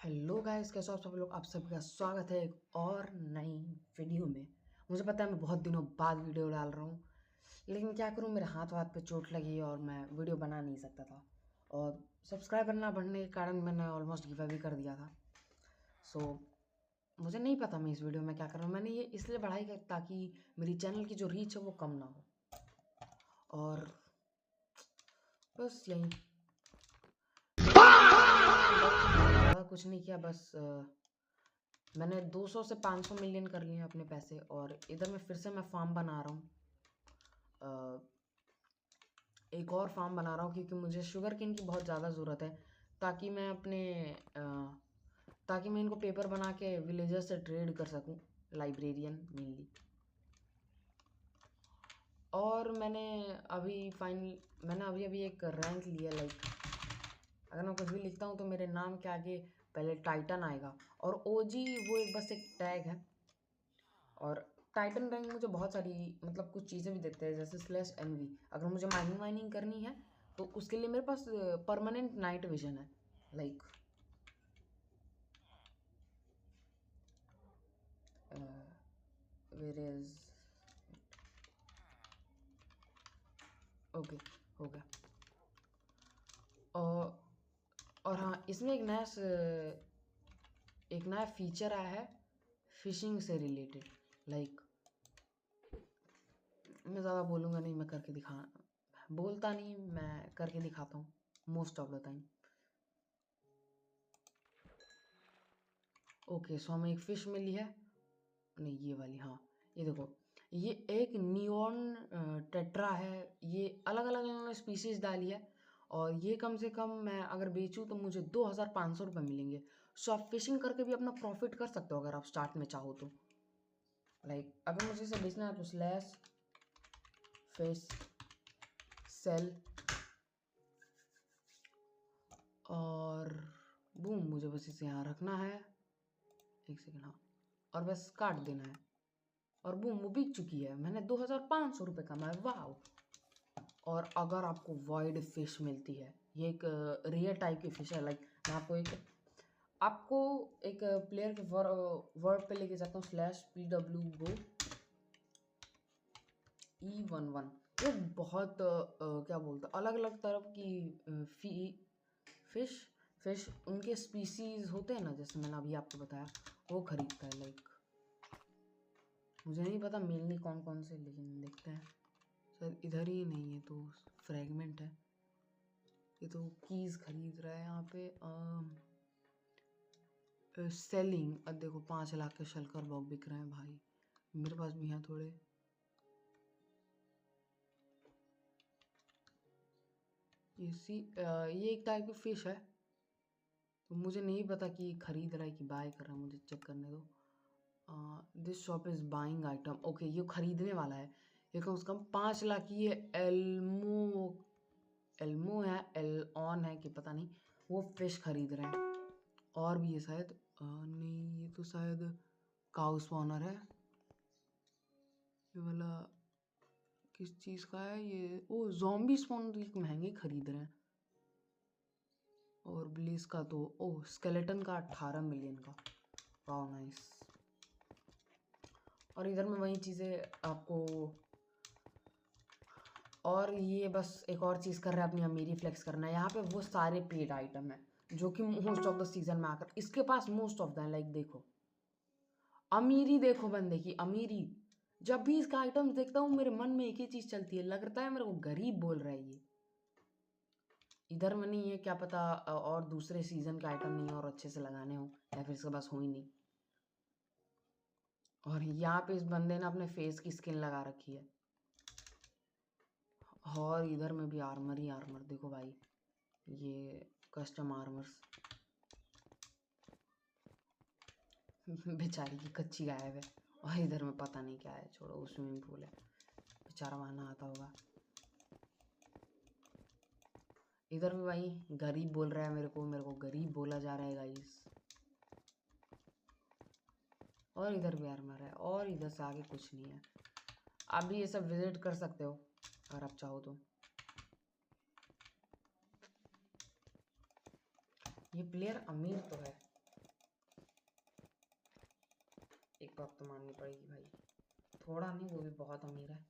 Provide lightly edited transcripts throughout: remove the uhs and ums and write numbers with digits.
Hello guys, कैसे हो आप सब लोग। आप सबका स्वागत है एक और नई वीडियो में। मुझे पता है मैं बहुत दिनों बाद वीडियो डाल रहा हूँ, लेकिन क्या करूँ, मेरे हाथ पे चोट लगी और मैं वीडियो बना नहीं सकता था। और सब्सक्राइबर ना बढ़ने के कारण मैंने ऑलमोस्ट गिव अप भी कर दिया था। सो मुझे नहीं पता मैं इस वीडियो में क्या कर रहा हूँ। मैंने ये इसलिए बढ़ाई ताकि मेरी चैनल की जो रीच है वो कम ना हो। और बस यही ज़्यादा कुछ नहीं किया, बस मैंने 200 से 500 मिलियन कर लिए हैं अपने पैसे। और इधर में फिर से मैं फार्म बना रहा हूँ, एक और फार्म बना रहा हूँ क्योंकि मुझे शुगर केन की बहुत ज़्यादा ज़रूरत है, ताकि मैं अपने ताकि मैं इनको पेपर बना के विलेजर्स से ट्रेड कर सकूँ, लाइब्रेरियन मेनली। और मैंने अभी एक रैंक लिया। लाइक अगर मैं कुछ भी लिखता हूँ तो मेरे नाम के आगे पहले टाइटन आएगा, और ओजी वो एक बस एक टैग है। और टाइटन रैंक मुझे बहुत सारी मतलब कुछ चीज़ें भी देते हैं, जैसे /NV। अगर मुझे माइनिंग करनी है तो उसके लिए मेरे पास परमानेंट नाइट विजन है। लाइक वेयर इज ओके, हो गया। और हाँ, इसमें एक नया फीचर आया है फिशिंग से रिलेटेड। लाइक मैं ज़्यादा बोलूँगा नहीं, मैं करके बोलता नहीं, मैं करके दिखाता हूँ most of the time. Okay, so हमें एक फ़िश मिली है, नहीं ये वाली, हाँ ये देखो, ये एक नियॉन टेट्रा है। ये अलग अलग इन्होंने स्पीसीज डाली है, और ये कम से कम मैं अगर बेचूँ तो मुझे 2500 रुपये मिलेंगे। सो आप फिशिंग करके भी अपना प्रॉफिट कर सकते हो अगर आप स्टार्ट में चाहो तो। लाइक अगर मुझे इसे बेचना है तो /fish सेल, और बूम, मुझे बस इसे यहाँ रखना है। एक सेकेंड, हाँ, और बस काट देना है, और बूम, वो बिक चुकी है। मैंने 2500 रुपये कमाए, वाह। और अगर आपको वॉइड फिश मिलती है, ये एक रेयर टाइप की फिश है। लाइक मैं आपको एक प्लेयर के वर्ड पे लेके जाता हूँ /PW GO E11। ये बहुत क्या बोलते हैं, अलग अलग तरह की फिश उनके स्पीसीज होते हैं ना, जैसे मैंने अभी आपको बताया, वो खरीदता है। लाइक मुझे नहीं पता मेनली कौन कौन से, लेकिन देखते हैं। सर इधर ही नहीं है तो फ्रैगमेंट है। ये तो कीज खरीद रहा है यहाँ पे। सेलिंग, अब देखो 5 लाख के शलकर बॉक्स बिक रहे हैं भाई, मेरे पास भी हैं थोड़े। ये एक टाइप की फिश है, तो मुझे नहीं पता कि खरीद रहा है कि बाय कर रहा है, मुझे चेक करने दो। This shop is buying item, okay ये खरीदने वाला है। ये कम से कम 5 लाख की, ये एल्मो है, एल ऑन है कि पता नहीं, वो फिश खरीद रहे हैं। और भी ये शायद नहीं, ये तो शायद काउ स्पॉनर है। ये वाला किस चीज़ का है ये, ओ ज़ॉम्बी स्पॉनर महंगे खरीद रहे हैं। और ब्लीज का तो स्केलेटन का 18 मिलियन का, वाह नाइस। और इधर में वही चीज़ें आपको, और ये बस एक और चीज़ कर रहा है, अपनी अमीरी फ्लेक्स करना है। यहाँ पे वो सारे पेड आइटम है जो कि मोस्ट ऑफ द सीजन में आकर इसके पास मोस्ट ऑफ द, लाइक देखो अमीरी, देखो बंदे की अमीरी। जब भी इसका आइटम्स देखता हूँ मेरे मन में एक ही चीज़ चलती है, लगता है मेरे को गरीब बोल रहा है ये। इधर में नहीं है, क्या पता और दूसरे सीजन के आइटम नहीं और अच्छे से लगाने हो, या फिर इसके पास हो ही नहीं। और यहाँ पे इस बंदे ने अपने फेस की स्किन लगा रखी है। और इधर में भी आर्मर ही आर्मर, देखो भाई ये कस्टम आर्मर्स। बेचारी की कच्ची गायब है। और इधर में पता नहीं क्या है, छोड़ो, वो स्विमिंग पूल है, बेचारा वहां आता होगा। इधर में भाई गरीब बोल रहा है मेरे को गरीब बोला जा रहा है गाइस। और इधर भी आर्मर है, और इधर से आगे कुछ नहीं है। आप भी ये सब विजिट कर सकते हो अगर आप चाहो तो। ये प्लेयर अमीर तो है, एक बात तो माननी पड़ेगी भाई, थोड़ा नहीं, वो भी बहुत अमीर है।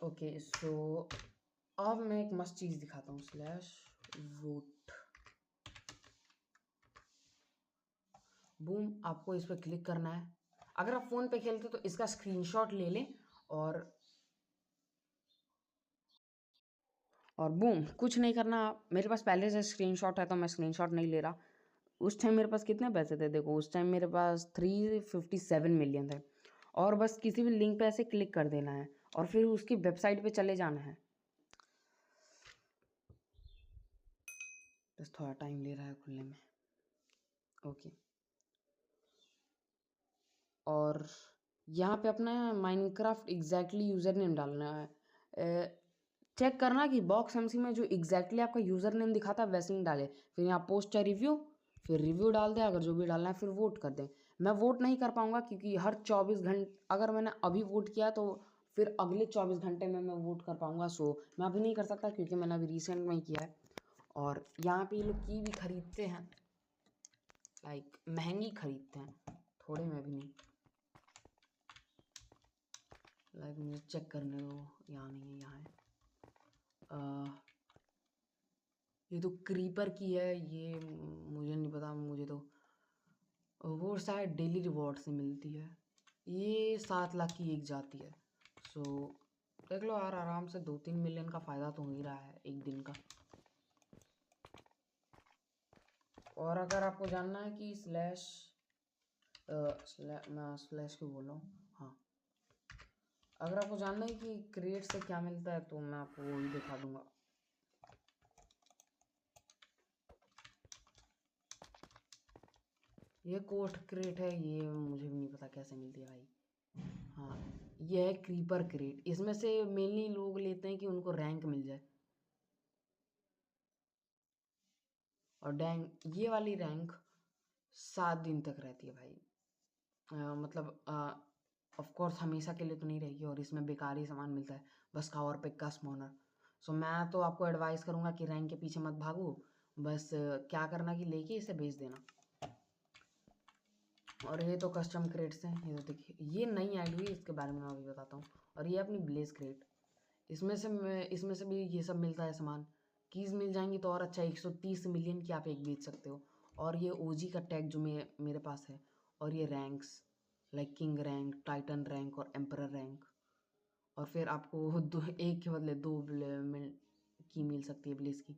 ओके सो अब मैं एक मस्त चीज़ दिखाता हूँ, स्लैश वोट। बूम, आपको इस पर क्लिक करना है। अगर आप फ़ोन पे खेलते तो इसका स्क्रीनशॉट ले लें और बूम, कुछ नहीं करना। मेरे पास पहले से स्क्रीनशॉट है तो मैं स्क्रीनशॉट नहीं ले रहा। उस टाइम मेरे पास कितने पैसे थे देखो, उस टाइम मेरे पास 357 मिलियन थे। और बस किसी भी लिंक पे ऐसे क्लिक कर देना है और फिर उसकी वेबसाइट पे चले जाना है। बस थोड़ा टाइम ले रहा है खुलने में। ओके, और यहाँ पे अपना माइनक्राफ्ट एग्जैक्टली यूज़र नेम डालना है। चेक करना कि बॉक्स एमसी में जो एग्जैक्टली आपका यूज़र नेम दिखाता है वैसे ही डालें। फिर यहाँ पोस्ट या रिव्यू, फिर रिव्यू डाल दें, अगर जो भी डालना है फिर वोट कर दें। मैं वोट नहीं कर पाऊँगा क्योंकि हर 24 घंटे, अगर मैंने अभी वोट किया तो फिर अगले 24 घंटे में मैं वोट कर पाऊँगा। सो मैं अभी नहीं कर सकता क्योंकि मैंने अभी रिसेंट में ही किया है। और यहाँ पे ये लोग की भी खरीदते हैं, लाइक महंगी खरीदते हैं, थोड़े में भी नहीं। लाइक मुझे चेक करने दो, यहाँ नहीं है, यहाँ है। ये तो क्रीपर की है, ये मुझे नहीं पता, मुझे तो वो शायद डेली रिवॉर्ड से मिलती है। ये 7 लाख की एक जाती है। सो देख लो यार, आराम से 2-3 मिलियन का फ़ायदा तो हो ही रहा है एक दिन का। और अगर आपको जानना है कि मैं स्लैश क्यों बोल रहा हूँ, हाँ, अगर आपको जानना है कि क्रिएट से क्या मिलता है तो मैं आपको वो भी दिखा दूंगा। ये कोस्ट क्रेट है, ये मुझे भी नहीं पता कैसे मिलती है भाई। हाँ, ये है क्रीपर क्रेट। इसमें से मेनली लोग लेते हैं कि उनको रैंक मिल जाए। और डैंग ये वाली रैंक 7 दिन तक रहती है भाई। मतलब ऑफ कोर्स हमेशा के लिए तो नहीं रहेगी, और इसमें बेकारी सामान मिलता है, बस कावर पिक का स्पॉनर। सो मैं तो आपको एडवाइस करूँगा कि रैंक के पीछे मत भागो, बस क्या करना कि लेके इसे बेच देना। और ये तो कस्टम क्रेट्स हैं, ये तो देखिए, ये नई ऐड हुई, इसके बारे में मैं अभी बताता हूँ। और ये अपनी ब्लेज क्रेट, इसमें से भी ये सब मिलता है सामान। कीज़ मिल जाएंगी तो और अच्छा, 130 मिलियन की आप एक बेच सकते हो। और ये ओजी का टैग जो मेरे पास है। और ये ranks like king rank, Titan rank और एम्परर रैंक। और फिर आपको एक के बदले 2 की मिल सकती है ब्लेज की।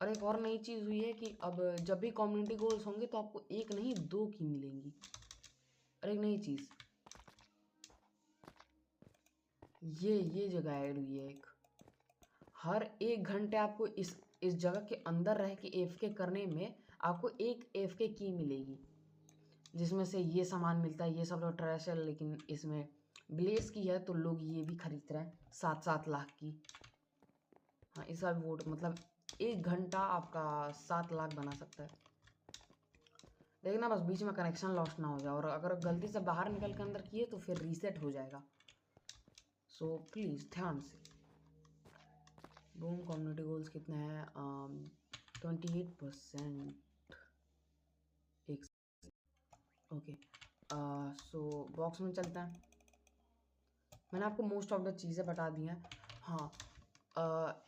और एक और नई चीज़ हुई है कि अब जब भी कम्युनिटी गोल्स होंगे तो आपको एक नहीं 2 की मिलेंगी। और एक नई चीज़, ये जगह ऐड हुई है एक, हर 1 घंटे आपको इस जगह के अंदर रह के एफके करने में आपको एक एफके की मिलेगी, जिसमें से ये सामान मिलता है। ये सब तो ट्रैश है, लेकिन इसमें ब्लेज की है तो लोग ये भी खरीद रहे हैं 7-7 लाख की। हाँ, इसका भी वोट मतलब 1 घंटा आपका 7 लाख बना सकता है। देखना बस बीच में कनेक्शन लॉस्ट ना हो जाए, और अगर गलती से बाहर निकल के अंदर किए तो फिर रीसेट हो जाएगा। सो प्लीज़ ध्यान से। बूम, कम्युनिटी गोल्स कितने हैं? 28%। एक ओके, सो बॉक्स में चलता है। मैंने आपको मोस्ट ऑफ द चीज़ें बता दी हैं। हाँ,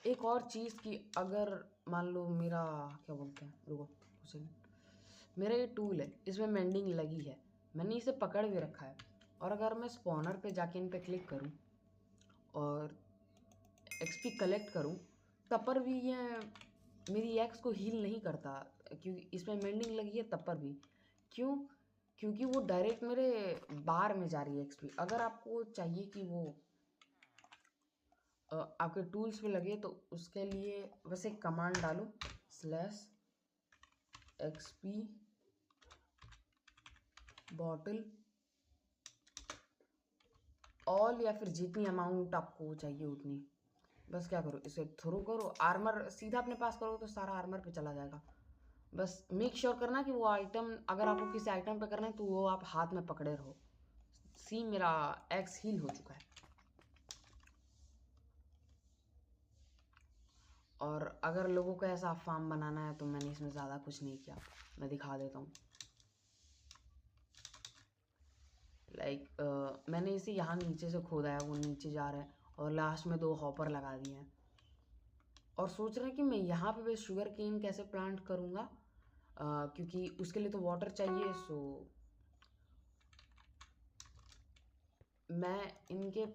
एक और चीज़ कि अगर मान लो मेरा, क्या बोलते हैं, रुको सेकंड, मेरा ये टूल है, इसमें मेंडिंग लगी है, मैंने इसे पकड़ भी रखा है। और अगर मैं स्पॉनर पे जाके इन पे क्लिक करूं और एक्सपी कलेक्ट करूं, तब पर भी ये मेरी एक्स को हील नहीं करता, क्योंकि इसमें मेंडिंग लगी है तब पर भी। क्यों? क्योंकि वो डायरेक्ट मेरे बार में जा रही है एक्सपी। अगर आपको चाहिए कि वो आपके टूल्स पे लगे तो उसके लिए बस एक कमांड डालो, /XP बॉटल ऑल, या फिर जितनी अमाउंट आपको चाहिए उतनी। बस क्या करो, इसे थ्रो करो, आर्मर सीधा अपने पास करो तो सारा आर्मर पे चला जाएगा। बस मेक श्योर करना कि वो आइटम, अगर आपको किसी आइटम पे करना है तो वो आप हाथ में पकड़े रहो। सी, मेरा एक्स हील हो चुका है। और अगर लोगों को ऐसा फार्म बनाना है तो मैंने इसमें ज़्यादा कुछ नहीं किया, मैं दिखा देता हूँ। मैंने इसे यहाँ नीचे से खोदा है, वो नीचे जा रहा है, और लास्ट में 2 हॉपर लगा दिए हैं। और सोच रहे हैं कि मैं यहाँ पे शुगर केन कैसे प्लांट करूँगा, क्योंकि उसके लिए तो वाटर चाहिए। सो मैं इनके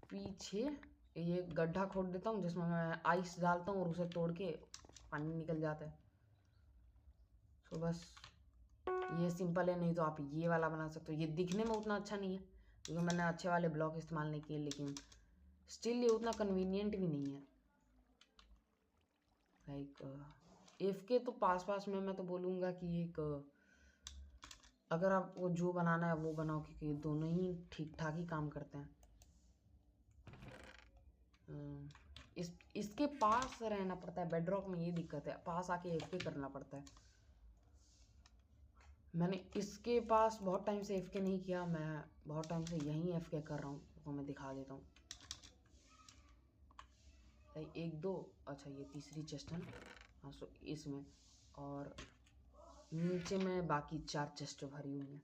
पीछे ये गड्ढा खोद देता हूँ जिसमें मैं आइस डालता हूँ और उसे तोड़ के पानी निकल जाता है। तो बस ये सिंपल है, नहीं तो आप ये वाला बना सकते हो। ये दिखने में उतना अच्छा नहीं है क्योंकि मैंने अच्छे वाले ब्लॉक इस्तेमाल नहीं किए, लेकिन स्टिल ये उतना कन्वीनियंट भी नहीं है। इफ़ के तो पास पास में मैं तो बोलूँगा कि अगर आपको जो बनाना है वो बनाओ, क्योंकि दोनों ही ठीक ठाक ही काम करते हैं। इसके पास रहना पड़ता है, बेडरॉक में ये दिक्कत है, पास आके एफके करना पड़ता है। मैंने इसके पास बहुत टाइम से एफके नहीं किया, मैं बहुत टाइम से यहीं एफके कर रहा हूँ, तो मैं दिखा देता हूँ। 1 2 अच्छा ये तीसरी चेस्ट है। हाँ, सो इसमें और नीचे में बाकी 4 चेस्ट भरी हुई हैं।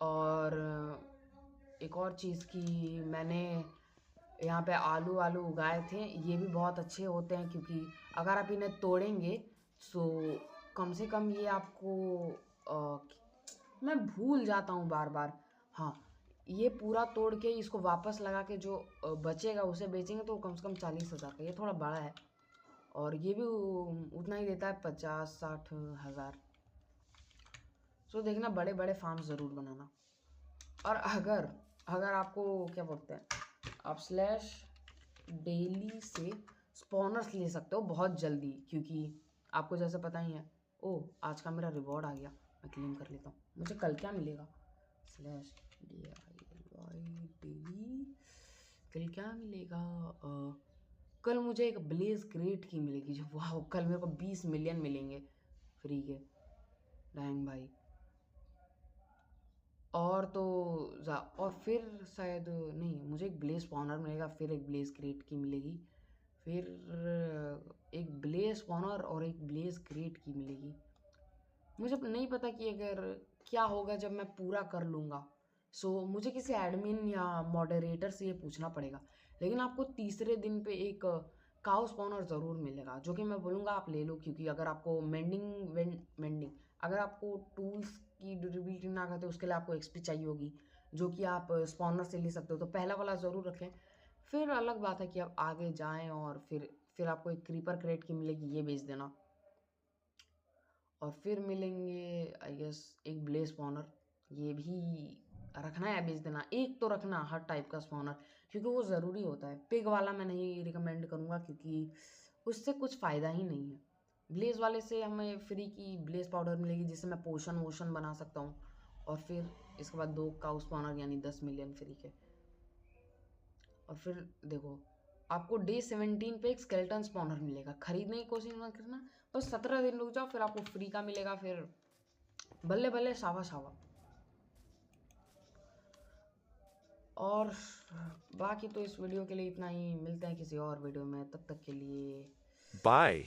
और एक और चीज़ की, मैंने यहाँ पे आलू उगाए थे, ये भी बहुत अच्छे होते हैं क्योंकि अगर आप इन्हें तोड़ेंगे तो कम से कम ये आपको मैं भूल जाता हूँ बार बार। हाँ, ये पूरा तोड़ के इसको वापस लगा के जो बचेगा उसे बेचेंगे तो कम से कम 40,000 का। ये थोड़ा बड़ा है और ये भी उतना ही देता है, 50-60 हज़ार। सो देखना, बड़े बड़े फार्म ज़रूर बनाना। और अगर आपको क्या बोलते हैं, आप स्लैश डेली से स्पॉनर्स ले सकते हो बहुत जल्दी, क्योंकि आपको जैसे पता ही है। ओह, आज का मेरा रिवॉर्ड आ गया, मैं क्लेम कर लेता हूँ। मुझे कल क्या मिलेगा, स्लैश डेली कल क्या मिलेगा? कल मुझे एक ब्लेज क्रेट की मिलेगी, जो वाह, कल मेरे को 20 मिलियन मिलेंगे फ्री के। डैंग भाई। और तो और फिर शायद नहीं, मुझे एक ब्लेज स्पॉनर मिलेगा, फिर एक ब्लेज क्रेट की मिलेगी, फिर एक ब्लेज स्पॉनर और एक ब्लेज क्रेट की मिलेगी। मुझे नहीं पता कि अगर क्या होगा जब मैं पूरा कर लूँगा। सो मुझे किसी एडमिन या मॉडरेटर से ये पूछना पड़ेगा, लेकिन आपको तीसरे दिन पे एक काउ स्पॉनर ज़रूर मिलेगा, जो कि मैं बोलूँगा आप ले लो, क्योंकि अगर आपको मेंडिंग अगर आपको टूल्स की ड्यूरेबिलिटी ना करते, उसके लिए आपको एक्सपी चाहिए होगी, जो कि आप स्पॉनर से ले सकते हो, तो पहला वाला ज़रूर रखें। फिर अलग बात है कि आप आगे जाएं और फिर आपको एक क्रीपर क्रेट की मिलेगी, ये बेच देना। और फिर मिलेंगे आई गेस एक ब्लेज स्पॉनर, ये भी रखना है, बेच देना। एक तो रखना हर टाइप का स्पॉनर, क्योंकि वो ज़रूरी होता है। पिग वाला मैं नहीं रिकमेंड करूँगा क्योंकि उससे कुछ फ़ायदा ही नहीं है। ब्लेज वाले से हमें फ्री की ब्लेज पाउडर मिलेगी, जिससे मैं पोशन वोशन बना सकता हूँ। और फिर इसके बाद 2 काउ स्पॉनर यानी 10 मिलियन फ्री के। और फिर देखो, आपको डे 17 पे एक स्केलेटन स्पॉनर मिलेगा, खरीदने की कोशिश मत करना, बस 17 दिन रुक जाओ, फिर आपको फ्री का मिलेगा। फिर बल्ले बल्ले शावा शावा। और बाकी तो इस वीडियो के लिए इतना ही, मिलते हैं किसी और वीडियो में, तब तक के लिए बाय।